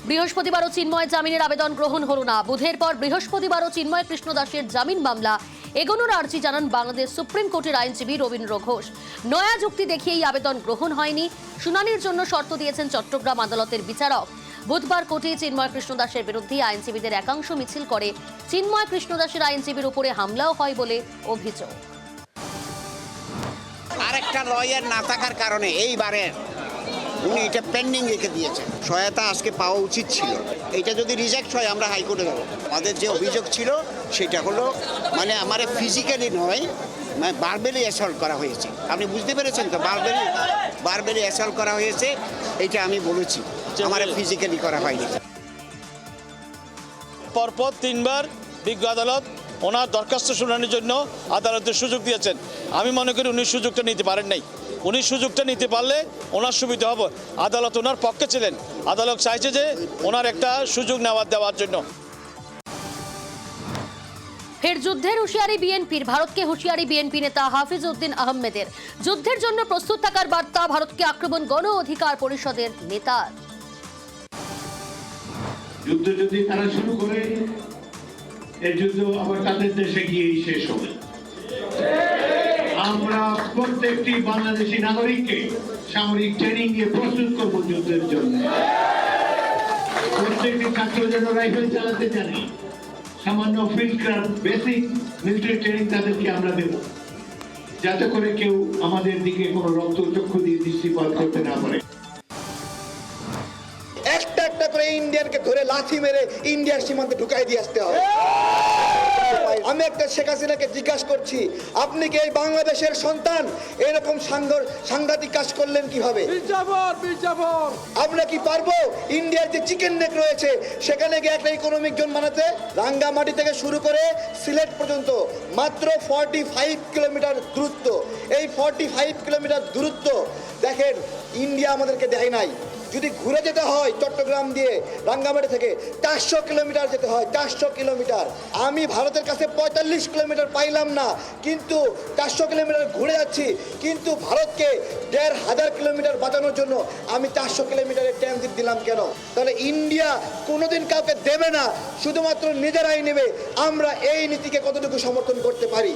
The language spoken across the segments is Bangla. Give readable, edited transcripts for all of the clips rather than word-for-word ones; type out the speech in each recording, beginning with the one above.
বৃহস্পতিবারও চিন্ময় জামিনের আবেদন গ্রহণ হলো না। বুধের পর বৃহস্পতিবারও চিন্ময় কৃষ্ণ দাসের জামিন মামলা এগোনোর আর্জি জানান বাংলাদেশ সুপ্রিম কোর্টের আইনজীবী রবীন্দ্র ঘোষ। নয়া যুক্তি দেখিয়ে এই আবেদন গ্রহণ হয়নি। শুনানির জন্য শর্ত দিয়েছেন চট্টগ্রাম আদালতের বিচারক। বুধবার কোর্টে চিন্ময় কৃষ্ণ দাসের বিরুদ্ধে আইনজীবীদের একাংশ মিছিল করে। চিন্ময় কৃষ্ণ দাসের আইনজীবীর উপরে হামলাও হয় বলে অভিযোগ। আরেকটা লয়ার না থাকার কারণে এইবারে উনি এটা পেন্ডিং রেখে দিয়েছেন। সহায়তা আজকে পাওয়া উচিত ছিল। এটা যদি রিজেক্ট হয় আমরা হাইকোর্টে যাবো। আমাদের যে অভিযোগ ছিল সেটা হলো মানে আমার ফিজিক্যালি নয়, মানে বারবেলি অ্যাসল্ট করা হয়েছে। আপনি বুঝতে পেরেছেন তো? বারবেলি অ্যাসল্ট করা হয়েছে, এটা আমি বলেছি, আমার ফিজিক্যালি করা হয়নি। পরপর তিনবার বিজ্ঞ আদালত ওনার দরখাস্ত শুনানির জন্য আদালতের সুযোগ দিয়েছেন। আমি মনে করি উনি সুযোগটা নিতে পারেন নাই। উনি সুযোগটা নিতে পারলে ওনার সুবিধা হবে। আদালত ওনার পক্ষে ছিলেন। আদালত চাইছে যে ওনার একটা সুযোগ দেওয়ার জন্য। ফের যুদ্ধের হুঁশিয়ারি বিএনপির। ভারতকে হুঁশিয়ারি বিএনপি নেতা হাফিজ উদ্দিন আহমেদের। যুদ্ধের জন্য প্রস্তুত থাকার বার্তা ভারতকে আক্রমণ গণ অধিকার পরিষদের নেতার। যুদ্ধ যদি তারা শুরু করে, এই যুদ্ধ আবার তাদের দেশে গিয়েই শেষ হবে। আমরা প্রত্যেকটি বাংলাদেশি নাগরিককে সামরিক ট্রেনিং দিয়ে প্রস্তুত করবো যুদ্ধের জন্য। প্রত্যেকটি ছাত্র যেন রাইফেল চালাতে জানে, সামান্য field craft basic military training তাদেরকে আমরা দেব, যাতে করে কেউ আমাদের দিকে কোনো রক্তচক্ষু দিয়ে দৃষ্টিপাত করতে না পারে। একটা একটা করে ইন্ডিয়ানকে ধরে লাথি মেরে ইন্ডিয়ার সীমান্তে ঢুকাই দিয়ে আসতে হবে। আমি একটা শেখ হাসিনাকে জিজ্ঞাসা করছি, আপনি কি এই বাংলাদেশের সন্তান এরকম সাংঘাতিক কাজ করলেন কিভাবে? আমরা কি পারবো ইন্ডিয়ার যে চিকেন নেক রয়েছে সেখানে গিয়ে একটা ইকোনমিক জোন বানাতে? রাঙ্গামাটি থেকে শুরু করে সিলেট পর্যন্ত মাত্র 45 কিলোমিটার দূরত্ব। এই 45 কিলোমিটার দূরত্ব দেখেন ইন্ডিয়া আমাদেরকে দেয় নাই। যদি ঘুরে যেতে হয় চট্টগ্রাম দিয়ে রাঙ্গামাটি থেকে 400 কিলোমিটার যেতে হয়, 400 কিলোমিটার। আমি ভারতের কাছে 45 কিলোমিটার পাইলাম না, কিন্তু 400 কিলোমিটার ঘুরে যাচ্ছি। কিন্তু ভারতকে 1500 কিলোমিটার বাঁচানোর জন্য আমি 400 কিলোমিটারের ট্রানজিট দিলাম কেন? তাহলে ইন্ডিয়া কোনোদিন কাউকে দেবে না, শুধুমাত্র নিজেরাই নেবে। আমরা এই নীতিকে কতটুকু সমর্থন করতে পারি?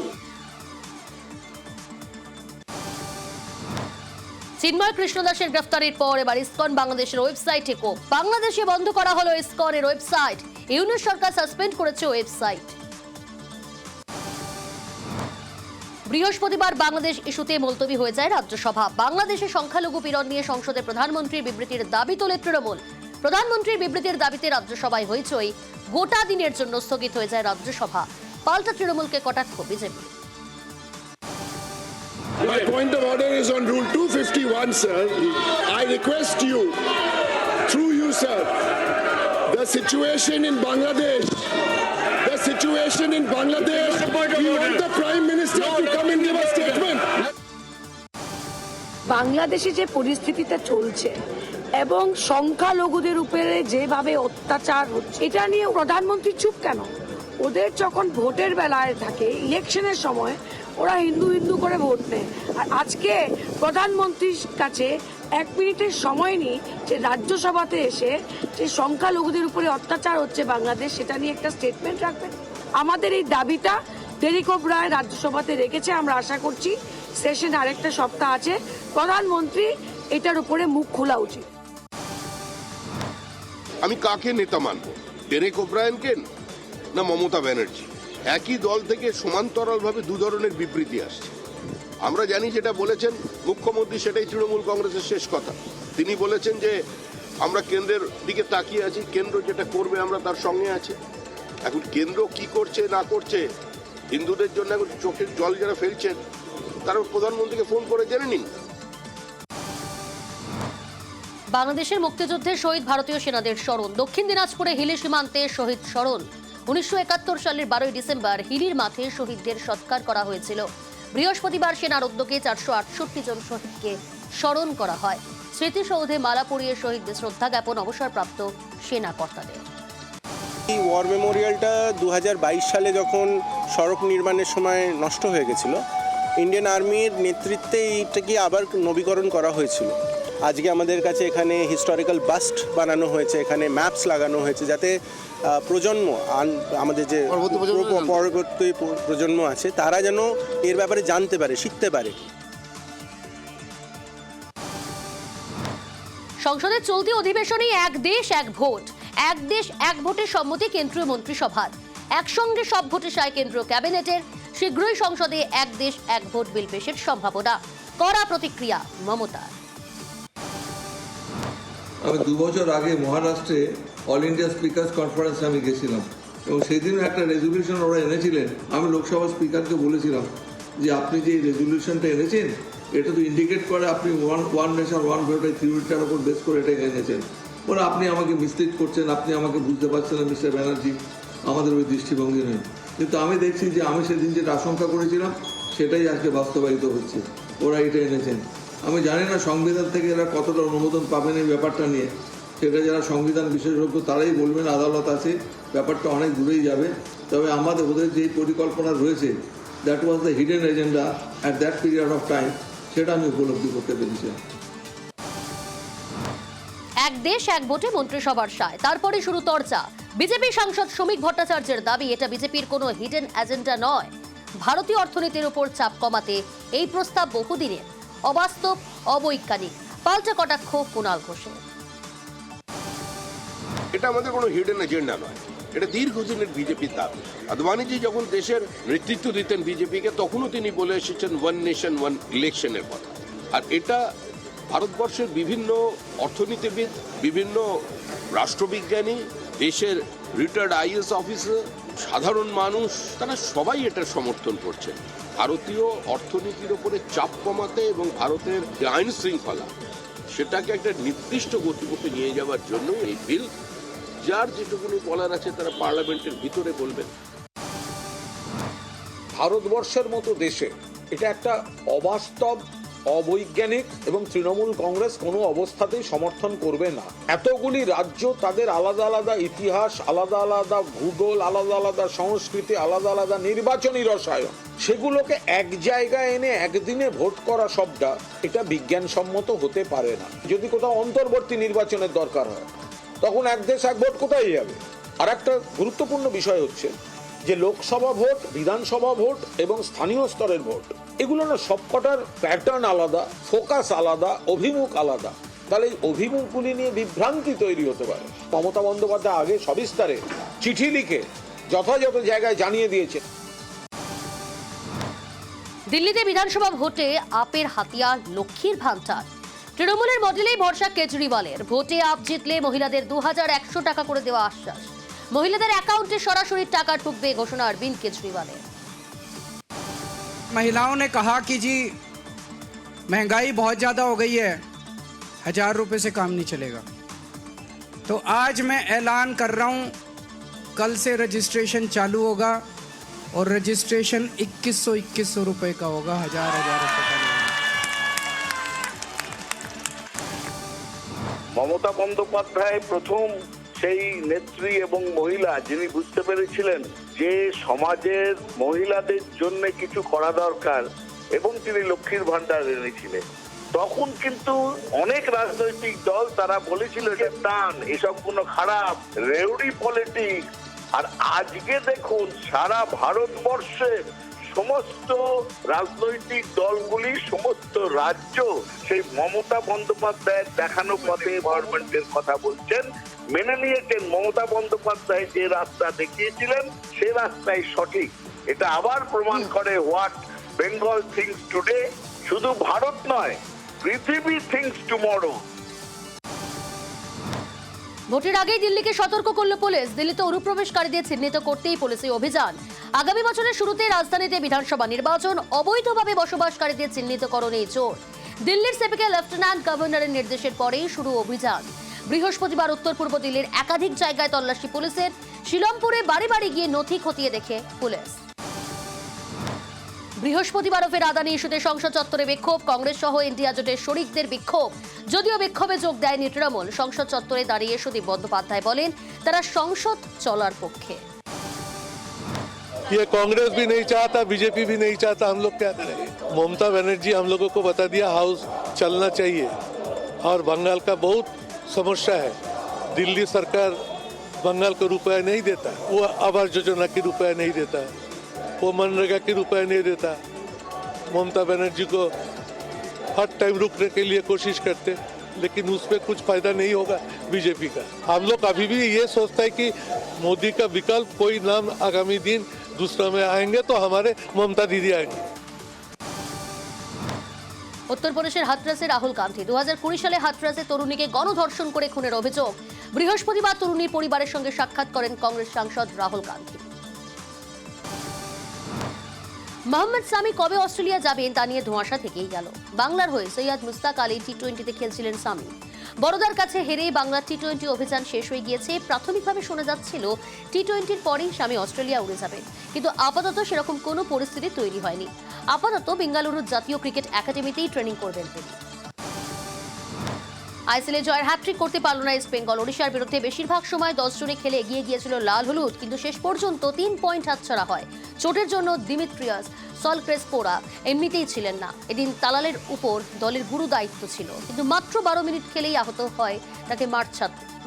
চিন্ময় কৃষ্ণ দাসের গ্রেফতারের পর এবার ইসকন বাংলাদেশের ওয়েবসাইটে কোপ। বাংলাদেশে বন্ধ করা হলো ইসকনের ওয়েবসাইট। ইউনিট সরকার সাসপেন্ড করেছে ওয়েবসাইট। বৃহস্পতিবার বাংলাদেশ ইস্যুতে মুলতবি হয়ে যায় রাজ্যসভা। বাংলাদেশে সংখ্যালঘু পীড়ন নিয়ে সংসদে প্রধানমন্ত্রীর বিবৃতির দাবি তোলে তৃণমূল। প্রধানমন্ত্রীর বিবৃতির দাবিতে রাজ্যসভায় হইচই। গোটা দিনের জন্য স্থগিত হয়ে যায় রাজ্যসভা। পাল্টা তৃণমূলকে কটাক্ষ BJP. My point of order is on Rule 251, sir. I request you, through you, sir, the situation in Bangladesh, we want the Prime Minister to come and give a statement. বাংলাদেশে যে পরিস্থিতিটা চলছে এবং সংখ্যালঘুদের উপরে যেভাবে অত্যাচার হচ্ছে, এটা নিয়ে প্রধানমন্ত্রী চুপ কেন? ওদের যখন ভোটের বেলায় থাকে, ইলেকশনের সময় ওরা হিন্দু হিন্দু করে ভোট নেয়। আর আজকে প্রধানমন্ত্রীর কাছে 1 মিনিটের সময় নিয়ে যে রাজ্যসভাতে এসে যে সংখ্যালঘুদের উপরে অত্যাচার হচ্ছে বাংলাদেশ, সেটা নিয়ে একটা স্টেটমেন্ট রাখবেন। আমাদের এই দাবিটা ডেরেক ওব্রায়েন রাজ্যসভাতে রেখেছে। আমরা আশা করছি সেশন আরেকটা সপ্তাহ আছে, প্রধানমন্ত্রী এটার উপরে মুখ খোলা উচিত। আমি কাকে নেতা মানব? ডেরেক ওব্রায়েনকে না মমতা ব্যানার্জি? একই দল থেকে সমান্তরালভাবে দু ধরনের বিবৃতি আসছে। আমরা জানি যেটা বলেছেন মুখ্যমন্ত্রী সেটাই তৃণমূল কংগ্রেসের শেষ কথা। তিনি বলেছেন যে আমরা কেন্দ্রের দিকে তাকিয়ে আছি, কেন্দ্র যেটা করবে আমরা তার সঙ্গে আছি। এখন কেন্দ্র কি করছে না করছে, হিন্দুদের জন্য এখন চোখের জল যারা ফেলছেন তারা প্রধানমন্ত্রীকে ফোন করে জেনে নিন। বাংলাদেশের মুক্তিযুদ্ধে শহীদ ভারতীয় সেনাদের স্মরণ। দক্ষিণ দিনাজপুরে হিলি সীমান্তে শহীদ স্মরণ। 1971 সালের 12 ডিসেম্বর হিলির মাঠে শহীদদের সৎকার করা হয়েছিল। বৃহস্পতিবার সেনার উদ্যোগে 468 জন শহীদকে স্মরণ করা হয়। স্মৃতিসৌধে মালা পরিয়ে শহীদদের শ্রদ্ধা জ্ঞাপন অবসরপ্রাপ্ত সেনা কর্তাদের। এই ওয়ার মেমোরিয়ালটা 2022 সালে যখন সড়ক নির্মাণের সময় নষ্ট হয়ে গেছিল, ইন্ডিয়ান আর্মির নেতৃত্বে এইটাকে আবার নবীকরণ করা হয়েছিল। আজকে আমাদের কাছে এখানে হিস্টোরিক্যাল বাস্ট বানানো হয়েছে, এখানে ম্যাপস লাগানো হয়েছে, যাতে প্রজন্ম আমাদের যে পরবর্তী প্রজন্ম আছে তারা যেন এর ব্যাপারে জানতে পারে, শিখতে পারে। সংসদের চলতি অধিবেশনে এক দেশ এক ভোট, এক দেশ এক ভোটের সম্মতি কেন্দ্রীয় মন্ত্রিসভার। একসঙ্গে সব ভোটে সায় কেন্দ্রীয় ক্যাবিনেটের। শীঘ্রই সংসদে এক দেশ এক ভোট বিল পেশের সম্ভাবনা। কড়া প্রতিক্রিয়া মমতা। আমি 2 বছর আগে মহারাষ্ট্রে অল ইন্ডিয়া স্পিকার্স কনফারেন্সে আমি গেছিলাম এবং সেই দিনও একটা রেজলিউশন ওরা এনেছিলেন। আমি লোকসভা স্পিকারকে বলেছিলাম যে আপনি যে রেজলিউশনটা এনেছেন এটা তো ইন্ডিকেট করে আপনি ওয়ান নেশন ওয়ান ভোটের থিওরিটার উপর বেস করে এটা এনেছেন। ওরা আপনি আমাকে মিসলিড করছেন, আপনি আমাকে বুঝতে পারছেন না মিস্টার ব্যানার্জি, আমাদের ওই দৃষ্টিভঙ্গি নেই। কিন্তু আমি দেখছি যে আমি সেদিন যেটা আশঙ্কা করেছিলাম সেটাই আজকে বাস্তবায়িত হচ্ছে। ওরা এটা এনেছেন। আমি জানি না সংবিধান থেকে এরা কতটা অনুমোদন পাবেন এই ব্যাপারটা নিয়ে, সেটা যারা সংবিধান বিশেষজ্ঞ তারাই বলবেন, আদালত আছে, ব্যাপারটা অনেক দূরেই যাবে। তবে আমাদের ওদের যে পরিকল্পনা রয়েছে, that was the hidden agenda at that period of time, সেটা আমি উপলব্ধি করতে পেরেছি। এক দেশ এক ভোটে মন্ত্রিসভার সায়, তারপরে শুরু চর্চা। বিজেপি সাংসদ শ্রমিক ভট্টাচার্যের দাবি এটা বিজেপির কোনো হিডেন এজেন্ডা নয়। ভারতীয় অর্থনীতির উপর চাপ কমাতে এই প্রস্তাব বহুদিনের, অবাস্তব, অবৈজ্ঞানিক। পাল্টা কটাক্ষ কুণাল ঘোষের। এটা আমাদের কোনো হিডেন এজেন্ডা নয়, এটা দীর্ঘদিনের বিজেপির দাবি। আদবানিজি যখন দেশের নেতৃত্ব দিতেন বিজেপিকে, তখনও তিনি বলে এসেছেন ওয়ান নেশন ওয়ান ইলেকশনের কথা। আর এটা ভারতবর্ষের বিভিন্ন অর্থনীতিবিদ, বিভিন্ন রাষ্ট্রবিজ্ঞানী, দেশের রিটায়ার্ড আইএএস অফিসার, সাধারণ মানুষ, তারা সবাই এটা সমর্থন করছেন। ভারতীয় অর্থনীতির ওপরে চাপ কমাতে এবং ভারতের যে আইন শৃঙ্খলা সেটাকে একটা নির্দিষ্ট গতিপথে নিয়ে যাওয়ার জন্য এই বিল, যার যেটুকুনি বলার আছে তারা পার্লামেন্টের ভিতরে বলবেন। ভারতবর্ষের মতো দেশে এটা একটা অবাস্তব, অবৈজ্ঞানিক এবং তৃণমূল কংগ্রেস কোনো অবস্থাতেই সমর্থন করবে না। এতগুলি রাজ্য, তাদের আলাদা আলাদা ইতিহাস, আলাদা আলাদা ভূগোল, আলাদা আলাদা সংস্কৃতি, আলাদা আলাদা নির্বাচনী রসায়ন, সেগুলোকে এক জায়গায় এনে একদিনে ভোট করা সবটা, এটা বিজ্ঞানসম্মত হতে পারে না। যদি কোথাও অন্তর্বর্তী নির্বাচনের দরকার হয় তখন এক দেশ এক ভোট কোথায় যাবে? আর একটা গুরুত্বপূর্ণ বিষয় হচ্ছে যে লোকসভা ভোট, বিধানসভা ভোট এবং স্থানীয় স্তরের ভোট, এগুলো না সবকটার প্যাটার্ন আলাদা, ফোকাস আলাদা, অভিমুখ আলাদা। তাহলে এই অভিমুখগুলি নিয়ে বিভ্রান্তি তৈরি হতে পারে। মমতা বন্দ্যোপাধ্যায় আগে সবিস্তারে চিঠি লিখে যথাযথ জায়গায় জানিয়ে দিয়েছে। দিল্লিতে বিধানসভা ভোটে আপের হাতিয়ার লক্ষ্মীর ভান্ডার। তৃণমূলের মডেলেই ভরসা কেজরিওয়ালের। ভোটে আপ জিতলে মহিলাদের 2100 টাকা করে দেওয়া আশ্বাস। মহিলাদের অ্যাকাউন্টে সরাসরি টাকা ঢুকবে ঘোষণা অরবিন্দ কেজরিওয়ালের। महिलाओं ने कहा कि जी महंगाई बहुत ज़्यादा हो गई है, 1000 रुपये से काम नहीं चलेगा। तो आज मैं ऐलान कर रहा हूँ, कल से रजिस्ट्रेशन चालू होगा और रजिस्ट्रेशन 2100 रुपये का होगा, 1000 रुपये का नहीं। মমতা বন্দ্যোপাধ্যায় প্রথম সেই নেত্রী এবং মহিলা যিনি বুঝতে পেরেছিলেন যে সমাজের মহিলাদের জন্য কিছু করা দরকার এবং তিনি লক্ষ্মীর ভান্ডার এনেছিলেন। তখন কিন্তু অনেক রাজনৈতিক দল তারা বলেছিল যে টান, এসব কোনো খারাপ রেউডি পলিটিক্স। আর আজকে দেখুন সারা ভারতবর্ষের সমস্ত রাজনৈতিক দলগুলি, সমস্ত রাজ্য সেই মমতা বন্দ্যোপাধ্যায়ের দেখানো পথে গভর্নমেন্টের কথা বলছেন, মেনে নিয়েছেন। মমতা বন্দ্যোপাধ্যায় যে রাস্তা দেখিয়েছিলেন সে রাস্তাই সঠিক। এটা আবার প্রমাণ করে হোয়াট বেঙ্গল থিংস টুডে। শুধু ভারত নয়, পৃথিবী থিংস টুমরো। ভোটের আগেই দিল্লিকে সতর্ক করল পুলিশ। দিল্লিতে অনুপ্রবেশকারীদের চিহ্নিত করতেই পুলিশের অভিযান। আগামী বছরের শুরুতে রাজধানীতে বিধানসভা নির্বাচন, অবৈধভাবে বসবাসকারীদের চিহ্নিতকরণে জোর। দিল্লির সেপিকে লেফটেন্যান্ট গভর্নরের নির্দেশের পরেই শুরু অভিযান। বৃহস্পতিবার উত্তর পূর্ব দিল্লির একাধিক জায়গায় তল্লাশি পুলিশের। শিলমপুরে বাড়ি বাড়ি গিয়ে নথি খতিয়ে দেখে পুলিশ। বৃহস্পতিবারও ফের আদানি ইস্যুতে সংসদ চত্বরে বিক্ষোভ। কংগ্রেস সহ ইন্ডিয়া জোটের শরিকদের বিক্ষোভ। যদিও বিক্ষোভে যোগ দেয়নি তৃণমূল। সংসদ চত্বরে দাঁড়িয়ে সুদীপ বন্দ্যোপাধ্যায় বলেন তারা সংসদ চলার পক্ষে। ये कांग्रेस भी नहीं चाहता, बीजेपी भी नहीं चाहता, हम लोग क्या करेंगे? ममता बनर्जी हम लोगों को बता दिया हाउस चलना चाहिए, और बंगाल का बहुत समस्या है। दिल्ली सरकार बंगाल को रुपया नहीं देता, वो आवास योजना की रुपया नहीं देता, वो मनरेगा की रुपया नहीं देता। ममता बनर्जी को हर टाइम रुकने के लिए कोशिश करते, लेकिन उस पर कुछ फायदा नहीं होगा बीजेपी का। हम लोग अभी भी ये सोचता है कि मोदी का विकल्प कोई नाम आगामी दिन दूसरा में आएंगे तो हमारे ममता दीदी आएंगे। উত্তরপ্রদেশের হাথরাসে রাহুল গান্ধী 2020 সালে হাথরাসে তরুণীকে গণধর্ষণ করে খুনের অভিযোগ। বৃহস্পতিবার তরুণীর পরিবারের সঙ্গে সাক্ষাৎ করেন কংগ্রেস সাংসদ রাহুল গান্ধী। মোহাম্মদ সামি কবে অস্ট্রেলিয়া যাবেন তা নিয়ে ধোঁয়াশা থেকেই গেল। বাংলার হয়ে সৈয়দ মুস্তাক আলী টি-20তে খেলছিলেন সামি। বড়োদার কাছে হেরে বাংলার টি-20 অভিযান শেষ হয়ে গিয়েছে। প্রাথমিকভাবে শোনা যাচ্ছিল টি-20-র পরেই স্বামী অস্ট্রেলিয়া উড়ে যাবেন, কিন্তু আপাতত সেরকম কোনো পরিস্থিতি তৈরি হয়নি। আপাতত বেঙ্গালুরুর জাতীয় ক্রিকেট একাডেমিতেই ট্রেনিং করবেন তিনি। আইসিএলে জয়ের হ্যাট্রিক করতে পারল না ইস্ট বেঙ্গল। ওড়িশার বিরুদ্ধে বেশিরভাগ সময় 10 জনে খেলে এগিয়ে গিয়েছিল লাল হলুদ, কিন্তু শেষ পর্যন্ত 3 পয়েন্ট হাতছাড়া হয়। চোটের জন্য দিমিত্রিয়াস সলক্রেসপোরা এমনিতেই ছিলেন না। এদিন তালালের উপর দলের গুরু দায়িত্ব ছিল, কিন্তু মাত্র 12 মিনিট খেলেই আহত হয়, তাকে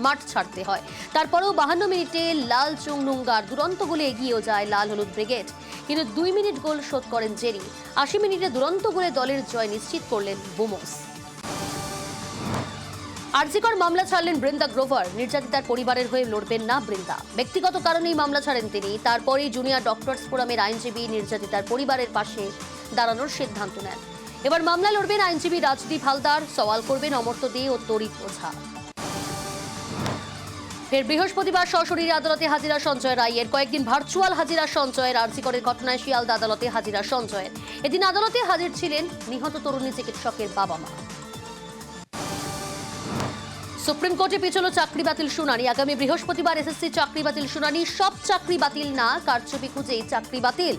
মাঠ ছাড়তে হয়। তারপরেও 52 মিনিটে লাল চুংনুঙ্গার দুরন্ত গোলে এগিয়েও যায় লাল হলুদ ব্রিগেড, কিন্তু 2 মিনিট গোল শোধ করেন জেরি। 80 মিনিটে দুরন্ত গোলে দলের জয় নিশ্চিত করলেন বুমোস। আরজিকর মামলা ছাড়লেন বৃন্দা গ্রোভার। নির্যাতিতার পরিবারের হয়ে লড়বেন না বৃন্দা। ব্যক্তিগত কারণেই মামলা ছাড়েন তিনি। তারপরেই জুনিয়র ডক্টরস ফোরামের আইনজীবী নির্যাতিতার পরিবারের পাশে দাঁড়ানোর সিদ্ধান্ত নেন। এবার মামলা লড়বেন আইনজীবী রাজদীপ হালদার, সওয়াল করবেন অমর্ত্য দে ও তরিত ওঝা। ফের বৃহস্পতিবার সশরীরে আদালতে হাজিরা সঞ্জয় রায়ের। কয়েকদিন ভার্চুয়াল হাজিরা সঞ্জয়ের। আরজিকরের ঘটনায় শিয়ালদা আদালতে হাজিরা সঞ্জয়ের। এদিন আদালতে হাজির ছিলেন নিহত তরুণী চিকিৎসকের বাবা মা। সুপ্রিম কোর্টে পিছল চাকরি বাতিল শুনানি। আগামী বৃহস্পতিবার এসএসসি চাকরি বাতিল শুনানি। সব চাকরি বাতিল না, কারচুপি খুঁজেই চাকরি বাতিল।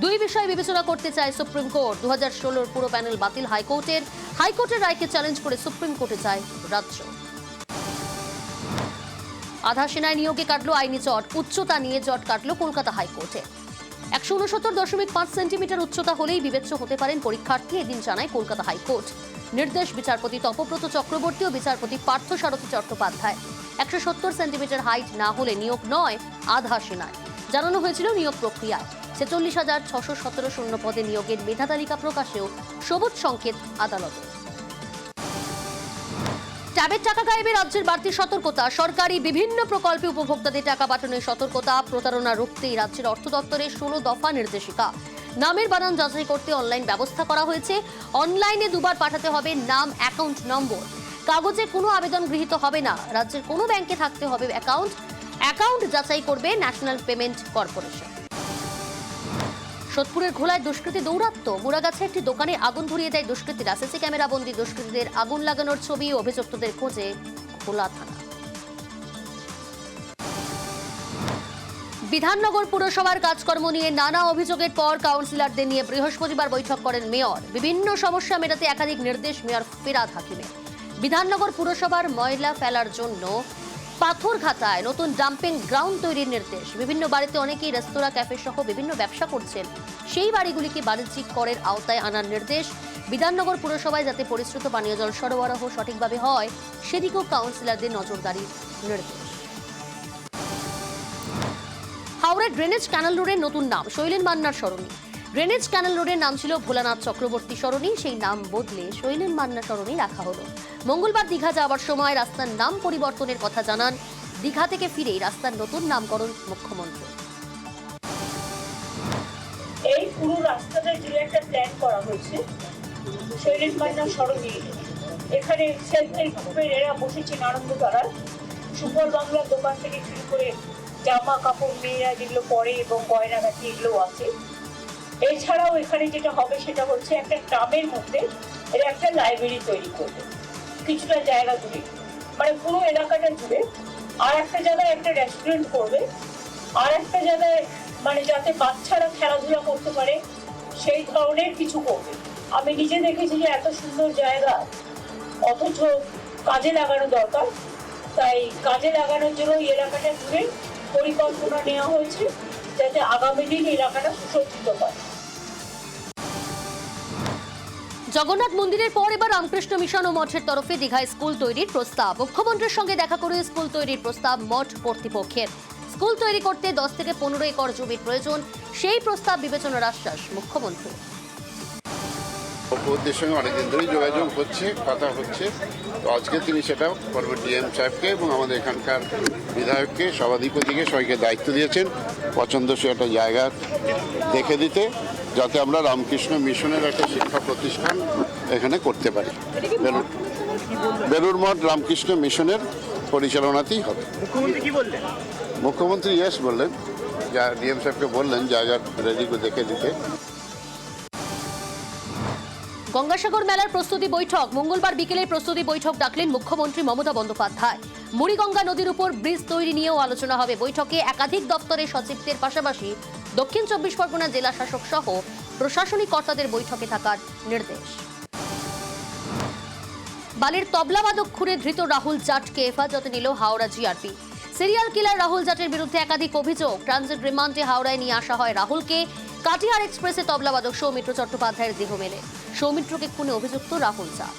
2 বিষয় বিবেচনা করতে চায় সুপ্রিম কোর্ট। 2016 পুরো প্যানেল বাতিল হাইকোর্টের রায়কে চ্যালেঞ্জ করে সুপ্রিম কোর্টে যায় রাজ্য। আধা সেনায় নিয়োগে কাটলো আইনি জট। উচ্চতা নিয়ে জট কাটলো কলকাতা হাইকোর্টে। 169.5 সেন্টিমিটার উচ্চতা হলেই বিবেচ্য হতে পারেন পরীক্ষার্থী, এদিন জানায় কলকাতা হাইকোর্ট। নির্দেশ বিচারপতি তপব্রত চক্রবর্তী ও বিচারপতি পার্থসারথী চট্টোপাধ্যায়। 170 সেন্টিমিটার হাইট না হলে নিয়োগ নয় আধা সেনায়। জানানো হয়েছিল নিয়োগ প্রক্রিয়ায় 46,617 শূন্য পদে নিয়োগের মেধা তালিকা প্রকাশেও সবুজ সংকেত আদালতে। ট্যাবের টাকা গায়েবে রাজ্যের বাড়তি সতর্কতা। সরকারি বিভিন্ন প্রকল্পে উপভোক্তাদের টাকা পাঠানোর সতর্কতা। প্রতারণা রুখতেই রাজ্যের অর্থ দপ্তরের 16 দফা নির্দেশিকা। নামের বানান যাচাই করতে অনলাইন ব্যবস্থা করা হয়েছে। অনলাইনে 2 বার পাঠাতে হবে নাম, অ্যাকাউন্ট নম্বর। কাগজে কোনো আবেদন গৃহীত হবে না। রাজ্যের কোনো ব্যাংকে থাকতে হবে অ্যাকাউন্ট যাচাই করবে ন্যাশনাল পেমেন্ট কর্পোরেশন। সোদপুরের ঘোলায় দুষ্কৃতী দৌরাত্ম্য। মুরাগাছে একটি দোকানে আগুন ধরিয়ে দেয় দুষ্কৃতীরা। সিসি ক্যামেরা বন্দী দুষ্কৃতীদের আগুন লাগানোর ছবি ও অভিযুক্তদের খোঁজে ঘোলা থানা। বিধাননগর পুরসভার কাজকর্ম নিয়ে নানা অভিযোগের পর কাউন্সিলরদের নিয়ে বৃহস্পতিবার বৈঠক করেন মেয়র। বিভিন্ন সমস্যা মেটাতে একাধিক নির্দেশ মেয়র ফিরহাদ হাকিমের। বিধাননগর পুরসভার ময়লা ফেলার জন্য পাথরঘাটায় নতুন ডাম্পিং গ্রাউন্ড তৈরির নির্দেশ। বিভিন্ন বাড়িতে অনেকেই রেস্তোরাঁ, ক্যাফে সহ বিভিন্ন ব্যবসা করছেন। সেই বাড়িগুলিকে বাণিজ্যিক করের আওতায় আনার নির্দেশ। বিধাননগর পুরসভায় যাতে পরিশ্রুত পানীয় জল সরবরাহ সঠিকভাবে হয় সেদিকেও কাউন্সিলরদের নজরদারির নির্দেশ। হাওড়া ড্রেনেজ ক্যানাল রোডের নতুন নাম শৈলেন মান্নার সরণি। ড্রেনেজ ক্যানাল রোডের নাম ছিল ভোলানাথ চক্রবর্তী সরণি, সেই নাম বদলে শৈলেন মান্না সরণি রাখা হলো। মঙ্গলবার দীঘা যাওয়ার সময় রাস্তার নাম পরিবর্তনের কথা জানান। দীঘা থেকে ফিরেই রাস্তার নতুন নামকরণ মুখ্যমন্ত্রী। এই পুরো রাস্তাটা যে একটা প্ল্যান করা হয়েছে শৈলেন মান্না সরণি, এখানে সেলফ হেল্প গ্রুপের এরা বসেছেন আনন্দধারা, সুফল বাংলার দোকান থেকে শুরু করে জামা কাপড় মেয়েরা যেগুলো পরে এবং গয়নাগাটি এগুলো আছে। এছাড়াও এখানে যেটা হবে সেটা হচ্ছে একটা গ্রামের মধ্যে এরা একটা লাইব্রেরি তৈরি করবে কিছুটা জায়গা জুড়ে, মানে পুরো এলাকাটা জুড়ে। আর একটা জায়গায় একটা রেস্টুরেন্ট করবে, আর একটা জায়গায় মানে যাতে বাচ্চারা খেলাধুলা করতে পারে সেই ধরনের কিছু করবে। আমি নিজে দেখেছি যে এত সুন্দর জায়গা অথচ কাজে লাগানো দরকার, তাই কাজে লাগানোর জন্য এই এলাকাটা জুড়ে পরিকল্পনা নেওয়া হয়েছে যাতে আগামী দিন এলাকাটা সুসজ্জিত হয়। জগন্নাথ মন্দিরের পর এবার রামকৃষ্ণ মিশন ও মঠের তরফে দীঘায় স্কুল তৈরির প্রস্তাব। মুখ্যমন্ত্রীর সঙ্গে দেখা করে স্কুল তৈরির প্রস্তাব মঠ কর্তৃপক্ষের। স্কুল তৈরি করতে 10 থেকে 15 একর জমির প্রয়োজন, সেই প্রস্তাব বিবেচনার আশ্বাস মুখ্যমন্ত্রী। মুখ্যমন্ত্রীর সঙ্গে অনেকদিন ধরেই যোগাযোগ হচ্ছে, কথা হচ্ছে। তো আজকে তিনি সেটা করবেন ডিএম সাহেবকে এবং আমাদের এখানকার বিধায়ককে, সভাধিপতিকে সবাইকে দায়িত্ব দিয়েছেন পছন্দসই একটা জায়গা দেখে দিতে, যাতে আমরা রামকৃষ্ণ মিশনের একটা শিক্ষা প্রতিষ্ঠান এখানে করতে পারি। বেলুড় মঠ রামকৃষ্ণ মিশনের পরিচালনাতেই হবে। মুখ্যমন্ত্রী কি বললেন? মুখ্যমন্ত্রী ইয়েস বললেন, যা ডিএম সাহেবকে বললেন জায়গা রেডি করে দেখে দিতে। গঙ্গাসাগর মেলার প্রস্তুতি বৈঠক। মঙ্গলবার বিকেলে প্রস্তুতি বৈঠক ডাকলেন মুখ্যমন্ত্রী মমতা বন্দ্যোপাধ্যায়। মুড়িগঙ্গা নদীর উপর ব্রিজ তৈরি নিয়েও আলোচনা হবে। বৈঠকে একাধিক দপ্তরের সচিবদের পাশাপাশি দক্ষিণ 24 পরগনা জেলা শাসক সহ প্রশাসনিক কর্তাদের বৈঠকে থাকার নির্দেশ। বালির তবলাবাদক খুনে ধৃত রাহুল জাটকে হেফাজতে নিল Howrah GRP. Serial killer Rahul জাটের বিরুদ্ধে একাধিক অভিযোগ। ট্রানজিট রিমান্ডে হাওড়ায় নিয়ে আসা হয় রাহুলকে। কাটিহার এক্সপ্রেসে তবলাবাদক সৌমিত্র চট্টোপাধ্যায়ের দেহ মেলে। সৌমিত্রকে খুনে অভিযুক্ত রাহুল জাট।